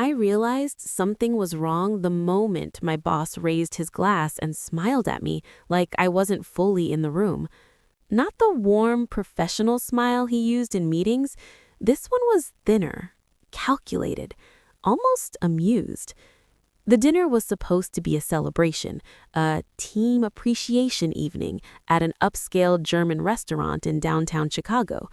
I realized something was wrong the moment my boss raised his glass and smiled at me like I wasn't fully in the room. Not the warm, professional smile he used in meetings. This one was thinner, calculated, almost amused. The dinner was supposed to be a celebration, a team appreciation evening at an upscale German restaurant in downtown Chicago.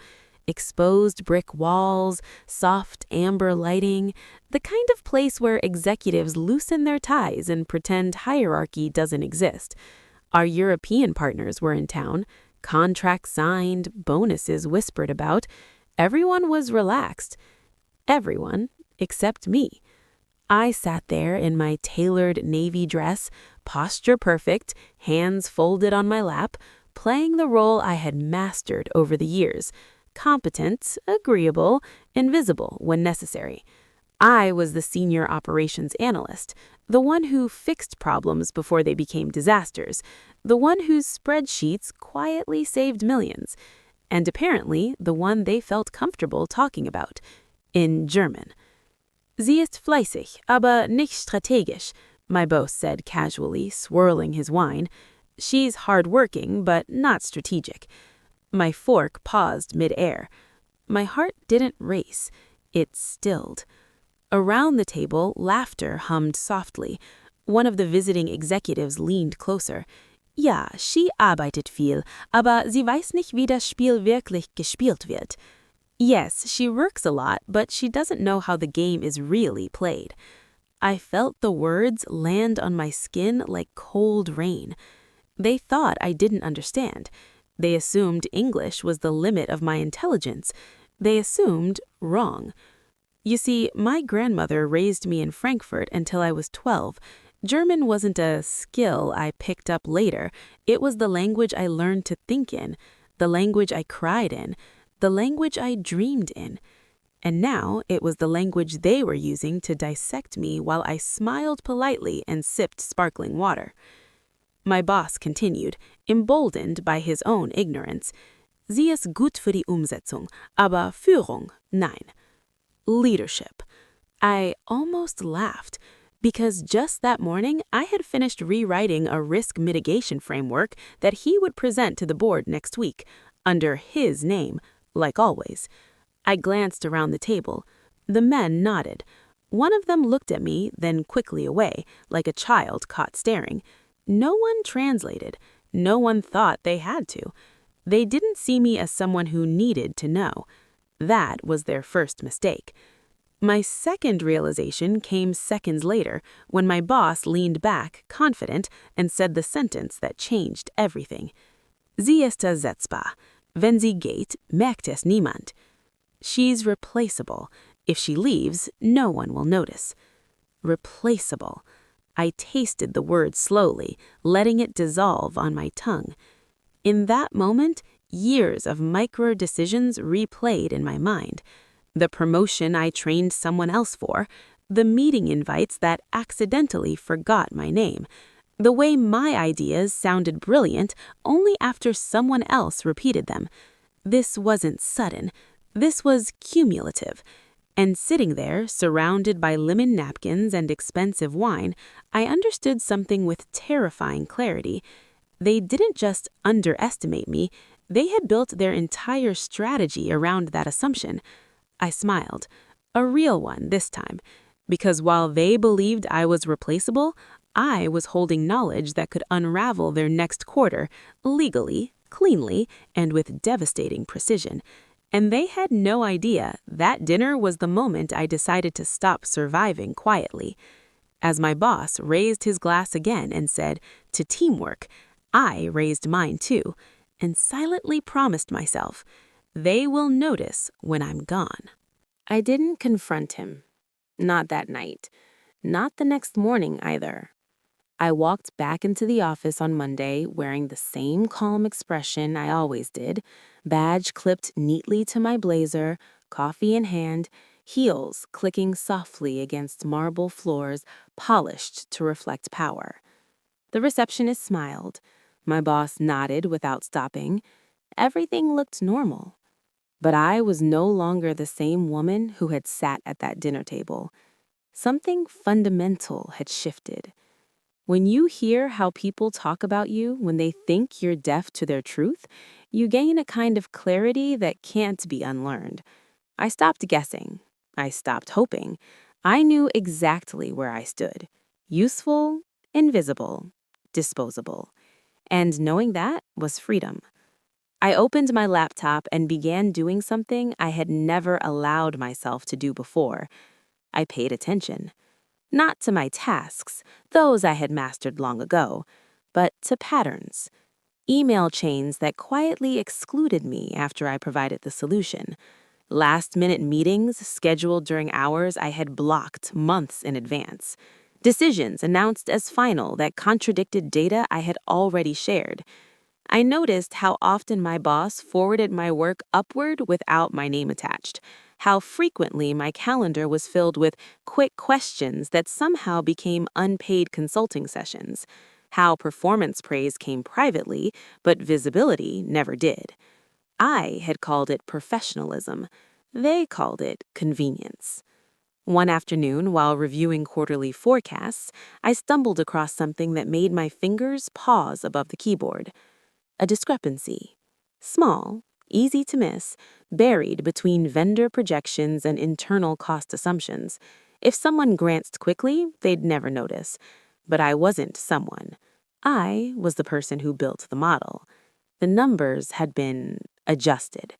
Exposed brick walls, soft amber lighting, the kind of place where executives loosen their ties and pretend hierarchy doesn't exist. Our European partners were in town, contracts signed, bonuses whispered about. Everyone was relaxed. Everyone except me. I sat there in my tailored navy dress, posture perfect, hands folded on my lap, playing the role I had mastered over the years. Competent, agreeable, invisible when necessary. I was the senior operations analyst, the one who fixed problems before they became disasters, the one whose spreadsheets quietly saved millions, and apparently the one they felt comfortable talking about, in German. Sie ist fleißig, aber nicht strategisch, my boss said casually, swirling his wine. She's hard-working, but not strategic. My fork paused mid-air. My heart didn't race. It stilled. Around the table, laughter hummed softly. One of the visiting executives leaned closer. Ja, sie arbeitet viel, aber sie weiß nicht, wie das Spiel wirklich gespielt wird. Yes, she works a lot, but she doesn't know how the game is really played. I felt the words land on my skin like cold rain. They thought I didn't understand. They assumed English was the limit of my intelligence. They assumed wrong. You see, my grandmother raised me in Frankfurt until I was 12. German wasn't a skill I picked up later. It was the language I learned to think in, the language I cried in, the language I dreamed in. And now it was the language they were using to dissect me while I smiled politely and sipped sparkling water. My boss continued, emboldened by his own ignorance. Sie ist gut für die Umsetzung, aber Führung, nein. Leadership. I almost laughed, because just that morning I had finished rewriting a risk mitigation framework that he would present to the board next week, under his name, like always. I glanced around the table. The men nodded. One of them looked at me, then quickly away, like a child caught staring. No one translated. No one thought they had to. They didn't see me as someone who needed to know. That was their first mistake. My second realization came seconds later, when my boss leaned back, confident, and said the sentence that changed everything. Sie ist ersetzbar. Wenn sie geht, merkt es niemand. She's replaceable. If she leaves, no one will notice. Replaceable. I tasted the word slowly, letting it dissolve on my tongue. In that moment, years of micro-decisions replayed in my mind. The promotion I trained someone else for, the meeting invites that accidentally forgot my name, the way my ideas sounded brilliant only after someone else repeated them. This wasn't sudden. This was cumulative. And sitting there, surrounded by linen napkins and expensive wine, I understood something with terrifying clarity. They didn't just underestimate me, they had built their entire strategy around that assumption. I smiled, a real one this time, because while they believed I was replaceable, I was holding knowledge that could unravel their next quarter, legally, cleanly, and with devastating precision. And they had no idea that dinner was the moment I decided to stop surviving quietly. As my boss raised his glass again and said, "To teamwork," I raised mine too, and silently promised myself, they will notice when I'm gone. I didn't confront him. Not that night. Not the next morning either. I walked back into the office on Monday wearing the same calm expression I always did, badge clipped neatly to my blazer, coffee in hand, heels clicking softly against marble floors polished to reflect power. The receptionist smiled. My boss nodded without stopping. Everything looked normal. But I was no longer the same woman who had sat at that dinner table. Something fundamental had shifted. When you hear how people talk about you when they think you're deaf to their truth, you gain a kind of clarity that can't be unlearned. I stopped guessing. I stopped hoping. I knew exactly where I stood. Useful, invisible, disposable. And knowing that was freedom. I opened my laptop and began doing something I had never allowed myself to do before. I paid attention. Not to my tasks, those I had mastered long ago, but to patterns, email chains that quietly excluded me after I provided the solution, last-minute meetings scheduled during hours I had blocked months in advance, decisions announced as final that contradicted data I had already shared. I noticed how often my boss forwarded my work upward without my name attached, how frequently my calendar was filled with quick questions that somehow became unpaid consulting sessions, how performance praise came privately, but visibility never did. I had called it professionalism. They called it convenience. One afternoon, while reviewing quarterly forecasts, I stumbled across something that made my fingers pause above the keyboard. A discrepancy. Small, easy to miss, buried between vendor projections and internal cost assumptions. If someone glanced quickly, they'd never notice. But I wasn't someone. I was the person who built the model. The numbers had been adjusted.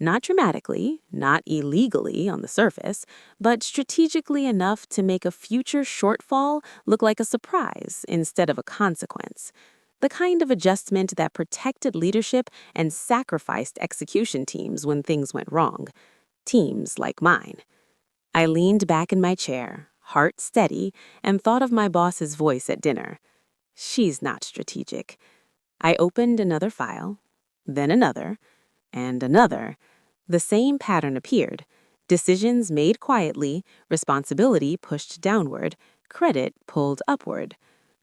Not dramatically, not illegally on the surface, but strategically enough to make a future shortfall look like a surprise instead of a consequence. The kind of adjustment that protected leadership and sacrificed execution teams when things went wrong. Teams like mine. I leaned back in my chair, heart steady, and thought of my boss's voice at dinner. She's not strategic. I opened another file, then another, and another. The same pattern appeared. Decisions made quietly, responsibility pushed downward, credit pulled upward.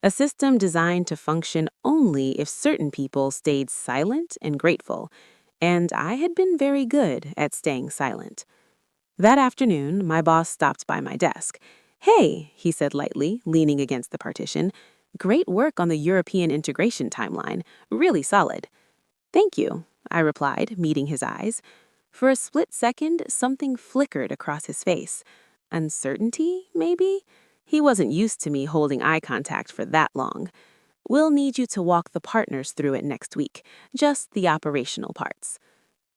A system designed to function only if certain people stayed silent and grateful, and I had been very good at staying silent. That afternoon, my boss stopped by my desk. "Hey," he said lightly, leaning against the partition. "Great work on the European integration timeline. Really solid." "Thank you," I replied, meeting his eyes. For a split second, something flickered across his face. Uncertainty, maybe? He wasn't used to me holding eye contact for that long. "We'll need you to walk the partners through it next week. Just the operational parts."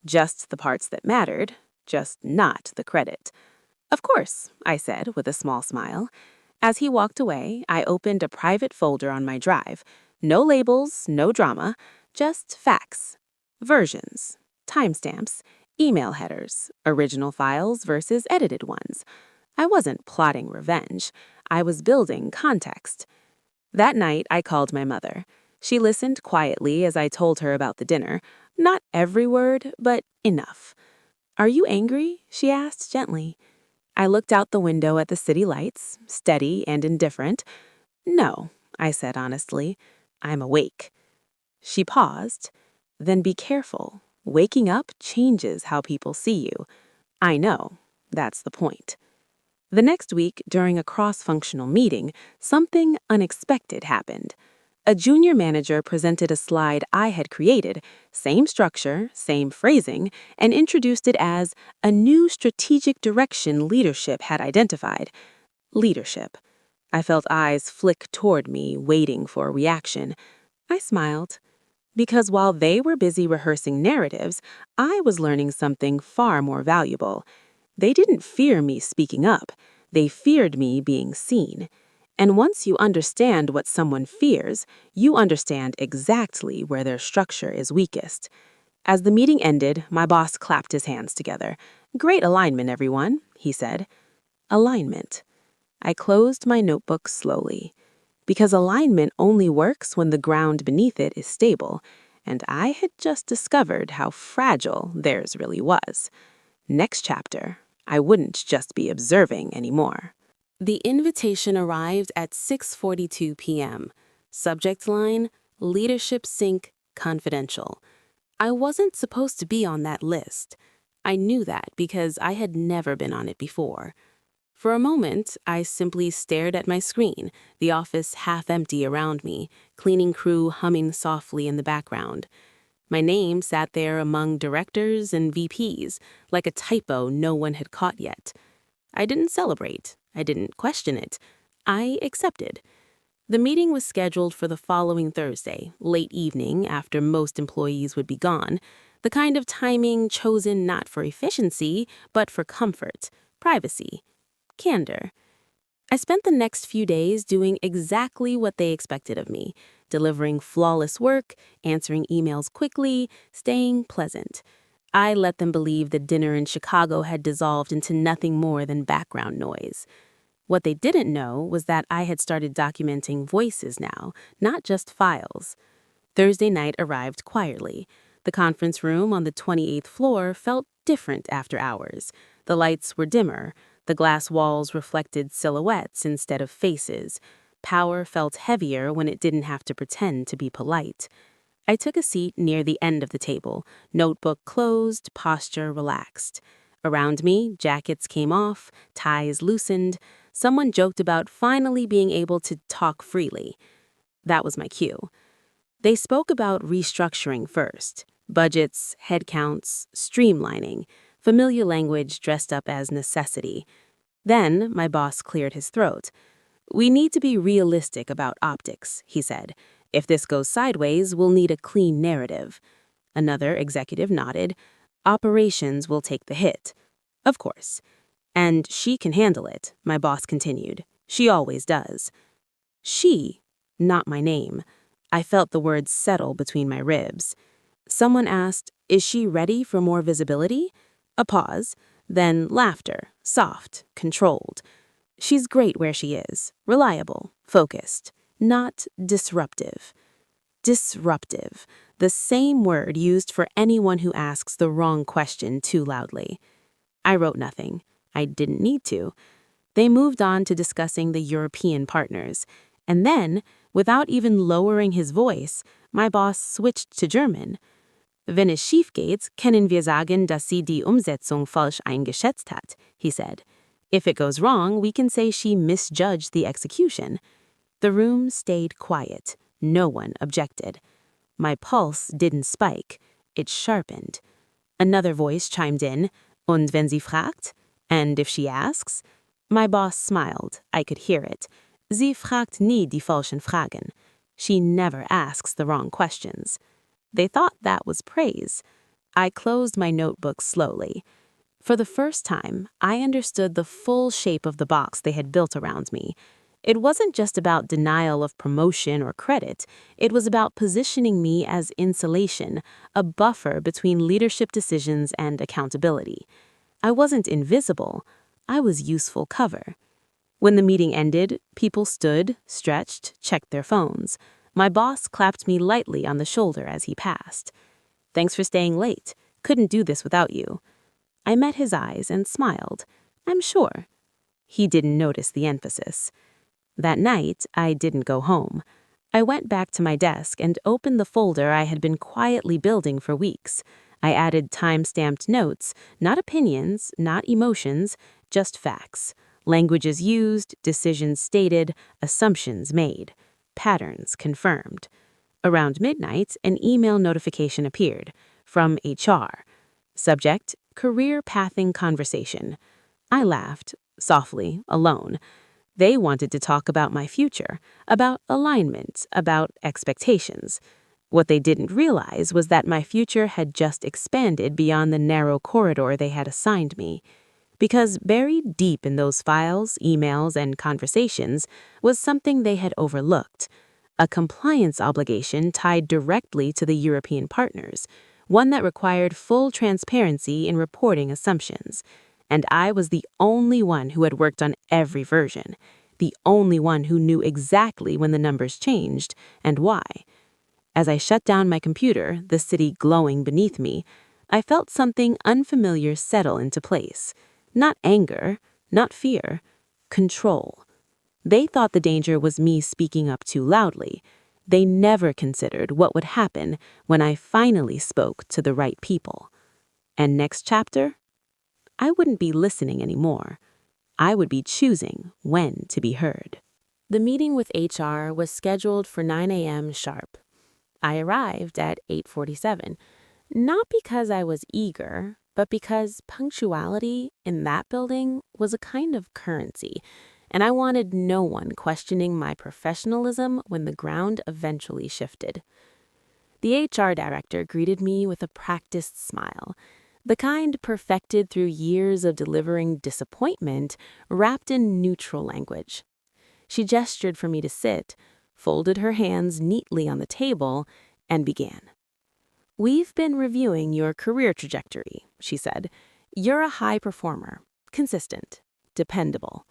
Just the parts that mattered, just not the credit. "Of course," I said with a small smile. As he walked away, I opened a private folder on my drive. No labels, no drama, just facts. Versions, timestamps, email headers, original files versus edited ones. I wasn't plotting revenge. I was building context. That night, I called my mother. She listened quietly as I told her about the dinner. Not every word, but enough. "Are you angry?" she asked gently. I looked out the window at the city lights, steady and indifferent. "No," I said honestly. "I'm awake." She paused. "Then be careful. Waking up changes how people see you." "I know. That's the point." The next week, during a cross-functional meeting, something unexpected happened. A junior manager presented a slide I had created, same structure, same phrasing, and introduced it as a new strategic direction leadership had identified. Leadership. I felt eyes flick toward me, waiting for a reaction. I smiled. Because while they were busy rehearsing narratives, I was learning something far more valuable. They didn't fear me speaking up. They feared me being seen. And once you understand what someone fears, you understand exactly where their structure is weakest. As the meeting ended, my boss clapped his hands together. "Great alignment, everyone," he said. Alignment. I closed my notebook slowly. Because alignment only works when the ground beneath it is stable, and I had just discovered how fragile theirs really was. Next chapter, I wouldn't just be observing anymore. The invitation arrived at 6:42 p.m. Subject line, Leadership Sync Confidential. I wasn't supposed to be on that list. I knew that because I had never been on it before. For a moment, I simply stared at my screen, the office half empty around me, cleaning crew humming softly in the background. My name sat there among directors and VPs, like a typo no one had caught yet. I didn't celebrate. I didn't question it. I accepted. The meeting was scheduled for the following Thursday, late evening after most employees would be gone, the kind of timing chosen not for efficiency, but for comfort, privacy, candor. I spent the next few days doing exactly what they expected of me, delivering flawless work, answering emails quickly, staying pleasant. I let them believe the dinner in Chicago had dissolved into nothing more than background noise. What they didn't know was that I had started documenting voices now, not just files. Thursday night arrived quietly. The conference room on the 28th floor felt different after hours. The lights were dimmer. The glass walls reflected silhouettes instead of faces. Power felt heavier when it didn't have to pretend to be polite. I took a seat near the end of the table, notebook closed, posture relaxed. Around me, jackets came off, ties loosened. Someone joked about finally being able to talk freely. That was my cue. They spoke about restructuring first. Budgets, headcounts, streamlining, familiar language dressed up as necessity. Then my boss cleared his throat. "We need to be realistic about optics," he said. "If this goes sideways, we'll need a clean narrative." Another executive nodded. "Operations will take the hit." Of course. "And she can handle it," my boss continued. "She always does." She, not my name. I felt the words settle between my ribs. Someone asked, "Is she ready for more visibility?" A pause, then laughter, soft, controlled. "She's great where she is, reliable, focused, not disruptive." Disruptive, the same word used for anyone who asks the wrong question too loudly. I wrote nothing. I didn't need to. They moved on to discussing the European partners. And then, without even lowering his voice, my boss switched to German. "Wenn es schief geht, können wir sagen, dass sie die Umsetzung falsch eingeschätzt hat," he said. "If it goes wrong, we can say she misjudged the execution." The room stayed quiet. No one objected. My pulse didn't spike. It sharpened. Another voice chimed in. "Und wenn sie fragt?" "And if she asks?" My boss smiled. I could hear it. "Sie fragt nie die falschen Fragen." She never asks the wrong questions. They thought that was praise. I closed my notebook slowly. For the first time, I understood the full shape of the box they had built around me. It wasn't just about denial of promotion or credit. It was about positioning me as insulation, a buffer between leadership decisions and accountability. I wasn't invisible. I was useful cover. When the meeting ended, people stood, stretched, checked their phones. My boss clapped me lightly on the shoulder as he passed. "Thanks for staying late. Couldn't do this without you." I met his eyes and smiled. "I'm sure." He didn't notice the emphasis. That night, I didn't go home. I went back to my desk and opened the folder I had been quietly building for weeks. I added time-stamped notes, not opinions, not emotions, just facts. Languages used, decisions stated, assumptions made, patterns confirmed. Around midnight, an email notification appeared from HR. Subject, career pathing conversation. I laughed, softly, alone. They wanted to talk about my future, about alignment, about expectations. What they didn't realize was that my future had just expanded beyond the narrow corridor they had assigned me. Because buried deep in those files, emails, and conversations was something they had overlooked. A compliance obligation tied directly to the European partners, one that required full transparency in reporting assumptions. And I was the only one who had worked on every version, the only one who knew exactly when the numbers changed and why. As I shut down my computer, the city glowing beneath me, I felt something unfamiliar settle into place. Not anger, not fear, control. They thought the danger was me speaking up too loudly. They never considered what would happen when I finally spoke to the right people. And next chapter? I wouldn't be listening anymore. I would be choosing when to be heard. The meeting with HR was scheduled for 9 a.m. sharp. I arrived at 8:47, not because I was eager, but because punctuality in that building was a kind of currency, and I wanted no one questioning my professionalism when the ground eventually shifted. The HR director greeted me with a practiced smile, the kind perfected through years of delivering disappointment wrapped in neutral language. She gestured for me to sit, folded her hands neatly on the table, and began. "We've been reviewing your career trajectory," she said. "You're a high performer, consistent, dependable."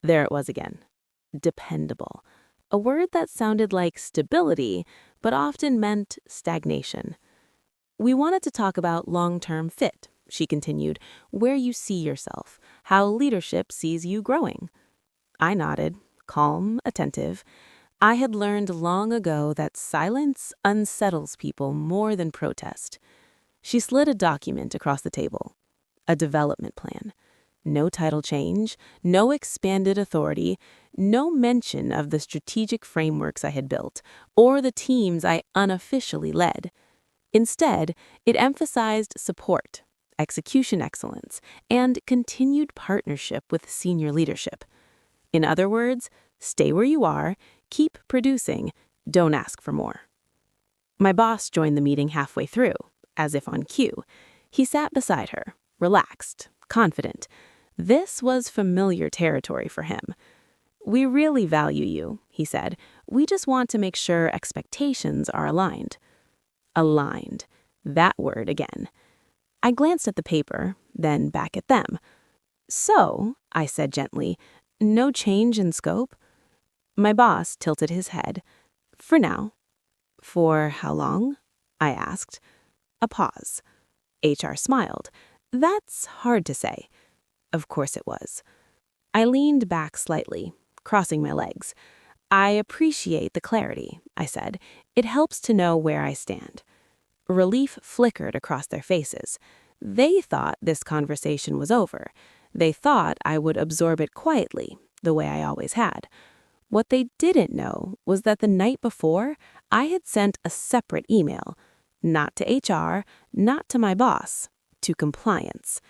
There it was again. Dependable. A word that sounded like stability, but often meant stagnation. "We wanted to talk about long-term fit," she continued, "where you see yourself, how leadership sees you growing." I nodded, calm, attentive. I had learned long ago that silence unsettles people more than protest. She slid a document across the table. A development plan. No title change, no expanded authority, no mention of the strategic frameworks I had built or the teams I unofficially led. Instead, it emphasized support, execution excellence, and continued partnership with senior leadership. In other words, stay where you are, keep producing, don't ask for more. My boss joined the meeting halfway through, as if on cue. He sat beside her, relaxed, confident. This was familiar territory for him. "We really value you," he said. "We just want to make sure expectations are aligned." Aligned. That word again. I glanced at the paper, then back at them. "So," I said gently, "no change in scope?" My boss tilted his head. "For now." "For how long?" I asked. A pause. HR smiled. "That's hard to say." Of course it was. I leaned back slightly, crossing my legs. "I appreciate the clarity," I said. "It helps to know where I stand." Relief flickered across their faces. They thought this conversation was over. They thought I would absorb it quietly, the way I always had. What they didn't know was that the night before, I had sent a separate email, not to HR, not to my boss, to compliance.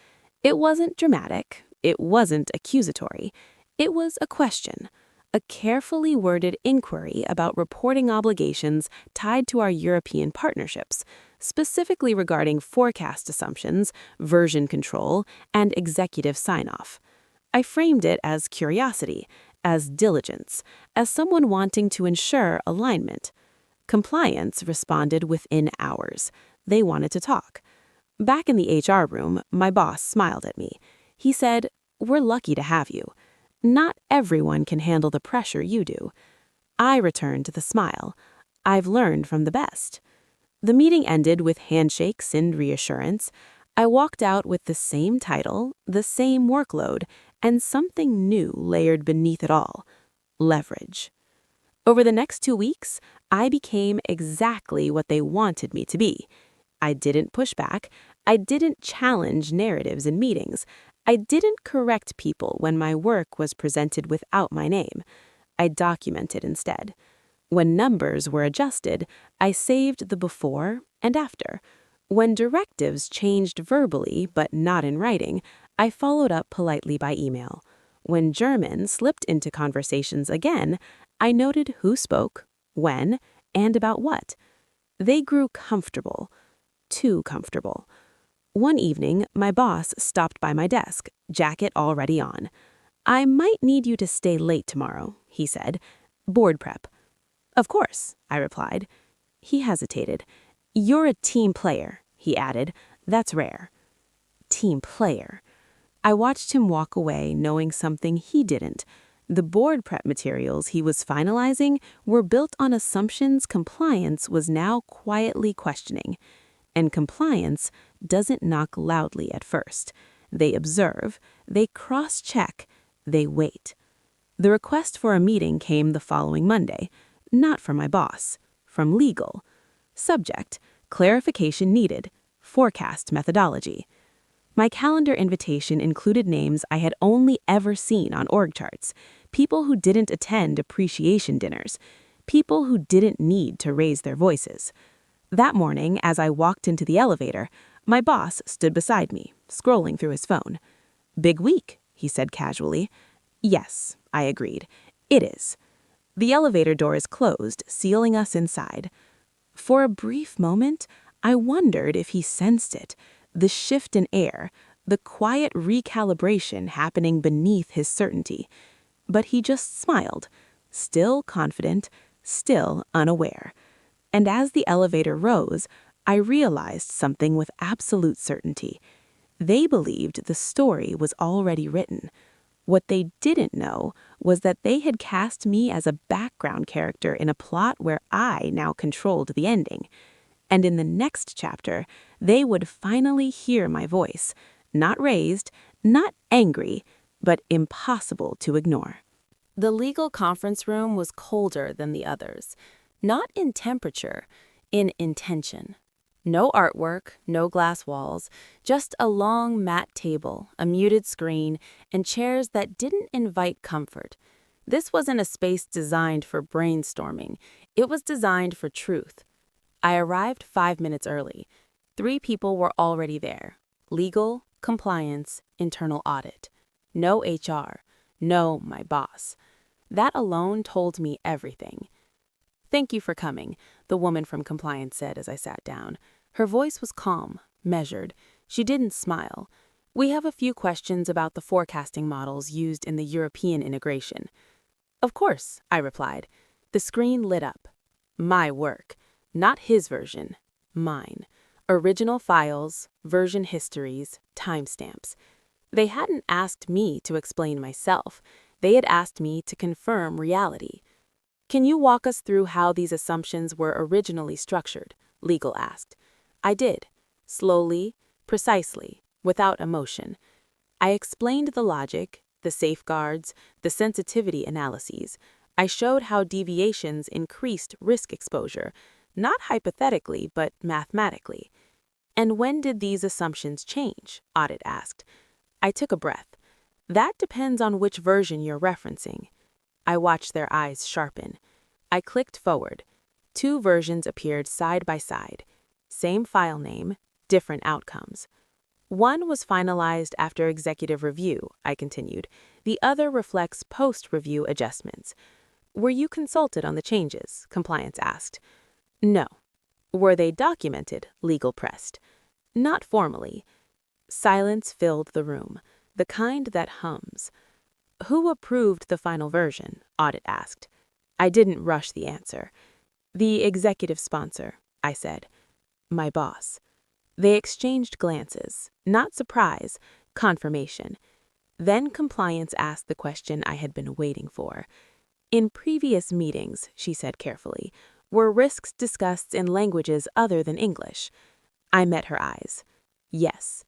It wasn't dramatic. It wasn't accusatory. It was a question, a carefully worded inquiry about reporting obligations tied to our European partnerships, specifically regarding forecast assumptions, version control, and executive sign-off. I framed it as curiosity, as diligence, as someone wanting to ensure alignment. Compliance responded within hours. They wanted to talk. Back in the HR room, my boss smiled at me. He said, "We're lucky to have you. Not everyone can handle the pressure you do." I returned the smile. I've learned from the best. The meeting ended with handshakes and reassurance. I walked out with the same title, the same workload, and something new layered beneath it all: leverage. Over the next 2 weeks, I became exactly what they wanted me to be. I didn't push back. I didn't challenge narratives in meetings. I didn't correct people when my work was presented without my name. I documented instead. When numbers were adjusted, I saved the before and after. When directives changed verbally but not in writing, I followed up politely by email. When German slipped into conversations again, I noted who spoke, when, and about what. They grew comfortable. Too comfortable. One evening, my boss stopped by my desk, jacket already on. "I might need you to stay late tomorrow," he said. "Board prep." "Of course," I replied. He hesitated. "You're a team player," he added. "That's rare." Team player. I watched him walk away knowing something he didn't. The board prep materials he was finalizing were built on assumptions compliance was now quietly questioning. And compliance doesn't knock loudly at first. They observe, they cross-check, they wait. The request for a meeting came the following Monday, not from my boss, from legal. Subject: clarification needed, forecast methodology. My calendar invitation included names I had only ever seen on org charts, people who didn't attend appreciation dinners, people who didn't need to raise their voices. That morning, as I walked into the elevator, my boss stood beside me, scrolling through his phone. "Big week," he said casually. "Yes," I agreed. "It is." The elevator doors closed, sealing us inside. For a brief moment, I wondered if he sensed it, the shift in air, the quiet recalibration happening beneath his certainty. But he just smiled, still confident, still unaware. And as the elevator rose, I realized something with absolute certainty. They believed the story was already written. What they didn't know was that they had cast me as a background character in a plot where I now controlled the ending. And in the next chapter, they would finally hear my voice, not raised, not angry, but impossible to ignore. The legal conference room was colder than the others, not in temperature, in intention. No artwork, no glass walls, just a long matte table, a muted screen, and chairs that didn't invite comfort. This wasn't a space designed for brainstorming. It was designed for truth. I arrived 5 minutes early. 3 people were already there. Legal, compliance, internal audit. No HR. No, my boss. That alone told me everything. "Thank you for coming," the woman from compliance said as I sat down. Her voice was calm, measured. She didn't smile. "We have a few questions about the forecasting models used in the European integration." "Of course," I replied. The screen lit up. My work. Not his version. Mine. Original files, version histories, timestamps. They hadn't asked me to explain myself. They had asked me to confirm reality. "Can you walk us through how these assumptions were originally structured?" Legal asked. I did. Slowly, precisely, without emotion. I explained the logic, the safeguards, the sensitivity analyses. I showed how deviations increased risk exposure, not hypothetically, but mathematically. "And when did these assumptions change?" Audit asked. I took a breath. "That depends on which version you're referencing." I watched their eyes sharpen. I clicked forward. 2 versions appeared side by side. Same file name, different outcomes. "One was finalized after executive review," I continued. "The other reflects post-review adjustments." "Were you consulted on the changes?" Compliance asked. "No." "Were they documented?" Legal pressed. "Not formally." Silence filled the room, the kind that hums. "Who approved the final version?" Audit asked. I didn't rush the answer. "The executive sponsor," I said. "My boss." They exchanged glances, not surprise, confirmation. Then compliance asked the question I had been waiting for. "In previous meetings," she said carefully, "were risks discussed in languages other than English?" I met her eyes. "Yes."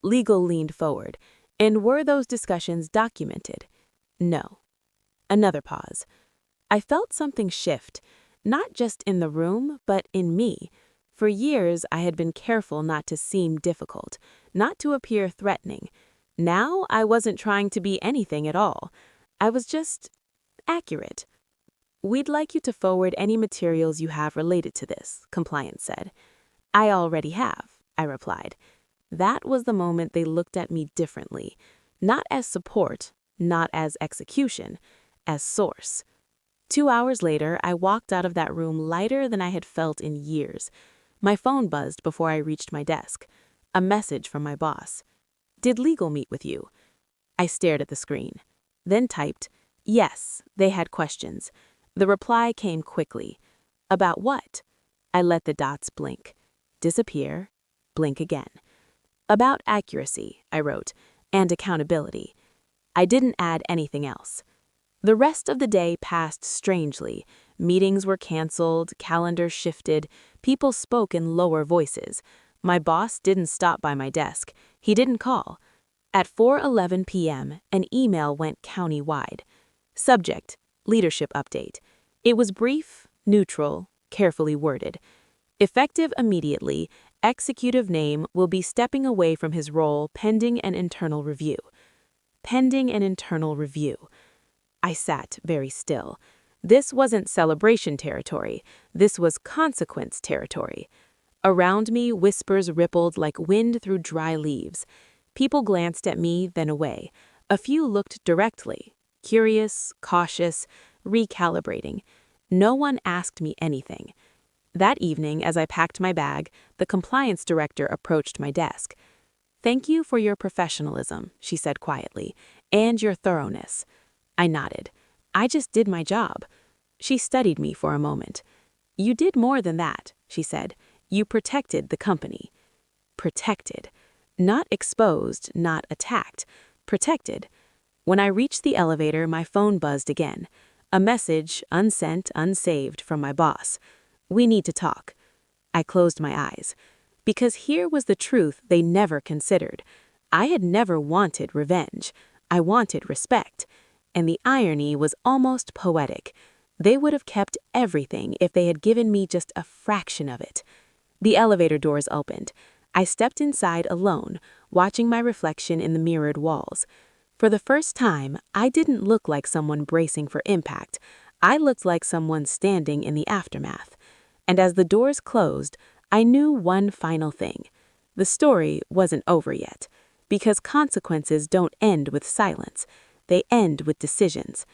Legal leaned forward. "And were those discussions documented?" "No." Another pause. I felt something shift, not just in the room, but in me. For years, I had been careful not to seem difficult, not to appear threatening. Now, I wasn't trying to be anything at all. I was just accurate. "We'd like you to forward any materials you have related to this," compliance said. "I already have," I replied. That was the moment they looked at me differently, not as support, not as execution, as source. 2 hours later, I walked out of that room lighter than I had felt in years. My phone buzzed before I reached my desk. A message from my boss. "Did legal meet with you?" I stared at the screen, then typed, "Yes, they had questions." The reply came quickly. "About what?" I let the dots blink, disappear, blink again. "About accuracy," I wrote, "and accountability." I didn't add anything else. The rest of the day passed strangely. Meetings were canceled, calendars shifted, people spoke in lower voices. My boss didn't stop by my desk. He didn't call. At 4:11 p.m., an email went county-wide. Subject, leadership update. It was brief, neutral, carefully worded. Effective immediately, Executive name will be stepping away from his role pending an internal review. Pending an internal review. I sat very still. This wasn't celebration territory. This was consequence territory. Around me, whispers rippled like wind through dry leaves. People glanced at me, then away. A few looked directly, curious, cautious, recalibrating. No one asked me anything. That evening, as I packed my bag, the compliance director approached my desk. "Thank you for your professionalism," she said quietly, "and your thoroughness." I nodded. "I just did my job." She studied me for a moment. "You did more than that," she said. "You protected the company." Protected. Not exposed, not attacked. Protected. When I reached the elevator, my phone buzzed again. A message, unsent, unsaved, from my boss. "We need to talk." I closed my eyes. Because here was the truth they never considered. I had never wanted revenge. I wanted respect. And the irony was almost poetic. They would have kept everything if they had given me just a fraction of it. The elevator doors opened. I stepped inside alone, watching my reflection in the mirrored walls. For the first time, I didn't look like someone bracing for impact. I looked like someone standing in the aftermath. And as the doors closed, I knew one final thing. The story wasn't over yet, because consequences don't end with silence. They end with decisions.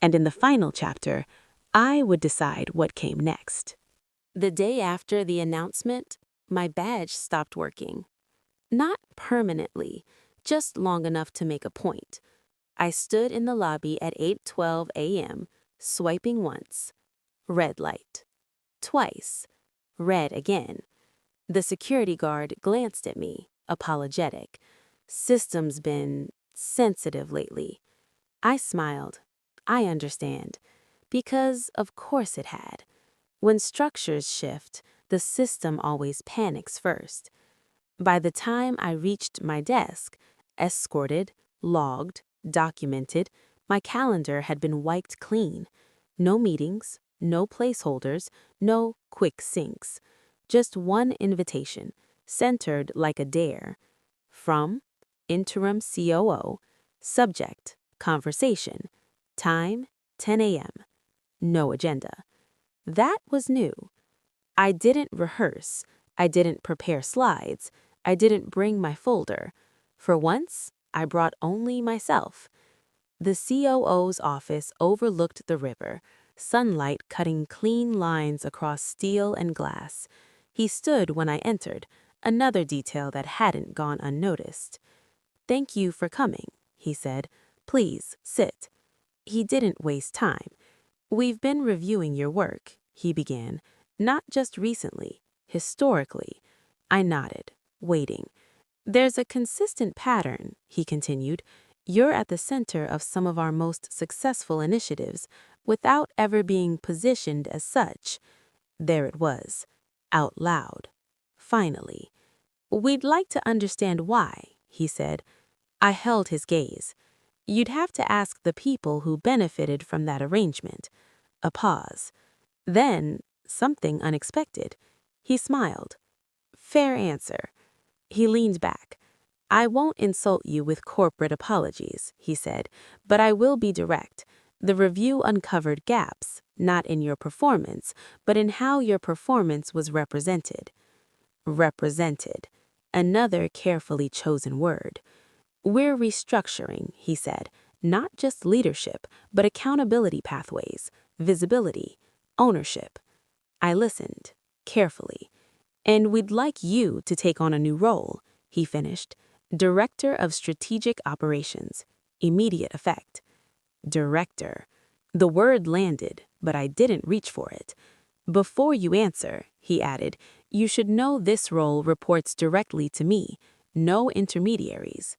And in the final chapter, I would decide what came next. The day after the announcement, my badge stopped working. Not permanently, just long enough to make a point. I stood in the lobby at 8:12 a.m., swiping once. Red light. Twice. Red again. The security guard glanced at me, apologetic. "System's been sensitive lately." I smiled. I understand. Because of course it had. When structures shift, the system always panics first. By the time I reached my desk, escorted, logged, documented, my calendar had been wiped clean. No meetings, no placeholders, no quick syncs. Just one invitation, centered like a dare. From interim COO, subject, conversation, time, 10 a.m. No agenda. That was new. I didn't rehearse. I didn't prepare slides. I didn't bring my folder. For once, I brought only myself. The COO's office overlooked the river, sunlight cutting clean lines across steel and glass. He stood when I entered, another detail that hadn't gone unnoticed. "Thank you for coming," he said. "Please, sit." He didn't waste time. "We've been reviewing your work," he began. "Not just recently, historically." I nodded, waiting. "There's a consistent pattern," he continued. "You're at the center of some of our most successful initiatives, without ever being positioned as such." There it was, out loud. Finally. "We'd like to understand why," he said. I held his gaze. "You'd have to ask the people who benefited from that arrangement." A pause. Then, something unexpected. He smiled. "Fair answer." He leaned back. "I won't insult you with corporate apologies," he said, "but I will be direct. The review uncovered gaps, not in your performance, but in how your performance was represented." Represented. Another carefully chosen word. "We're restructuring," he said, "not just leadership, but accountability pathways, visibility, ownership." I listened, carefully. "And we'd like you to take on a new role," he finished. "Director of Strategic Operations. Immediate effect." Director. The word landed, but I didn't reach for it. "Before you answer," he added, "you should know this role reports directly to me. No intermediaries."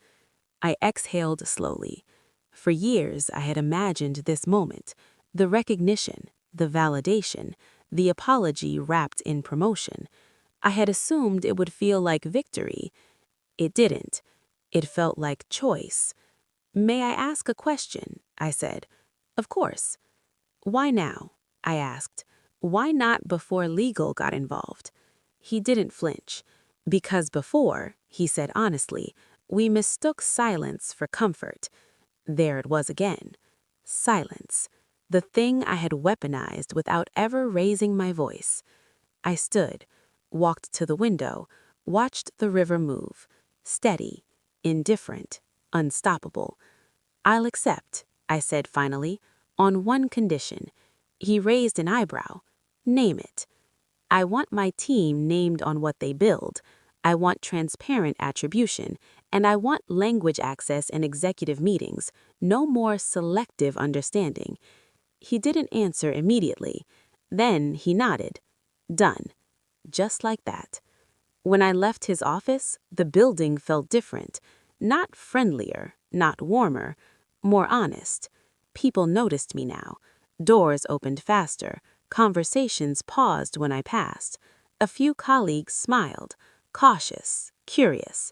I exhaled slowly. For years, I had imagined this moment. The recognition, the validation, the apology wrapped in promotion. I had assumed it would feel like victory. It didn't. It felt like choice. "May I ask a question?" I said. "Of course." "Why now?" I asked. "Why not before legal got involved?" He didn't flinch. Because before, he said honestly, we mistook silence for comfort. There it was again. Silence. The thing I had weaponized without ever raising my voice. I stood, walked to the window, watched the river move. Steady, indifferent, unstoppable. I'll accept, I said finally, on one condition. He raised an eyebrow. Name it. I want my team named on what they build. I want transparent attribution, and I want language access in executive meetings, no more selective understanding. He didn't answer immediately. Then he nodded. Done. Just like that. When I left his office, the building felt different. Not friendlier, not warmer, more honest. People noticed me now. Doors opened faster. Conversations paused when I passed. A few colleagues smiled, cautious, curious.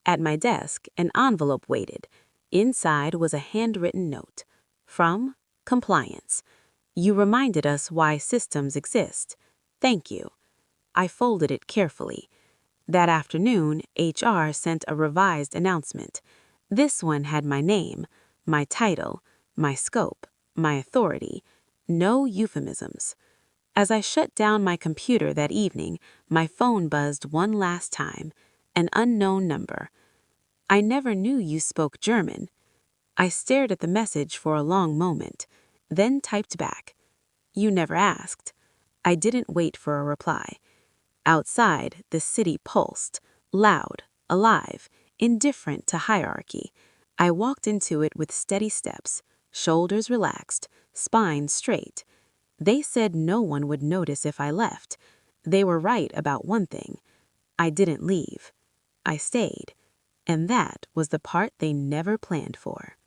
At my desk, an envelope waited. Inside was a handwritten note. From Compliance. You reminded us why systems exist. Thank you. I folded it carefully. That afternoon, HR sent a revised announcement. This one had my name, my title, my scope, my authority. No euphemisms. As I shut down my computer that evening, my phone buzzed one last time. An unknown number. I never knew you spoke German. I stared at the message for a long moment, then typed back. You never asked. I didn't wait for a reply. Outside, the city pulsed, loud, alive, indifferent to hierarchy. I walked into it with steady steps, shoulders relaxed, spine straight. They said no one would notice if I left. They were right about one thing. I didn't leave. I stayed. And that was the part they never planned for.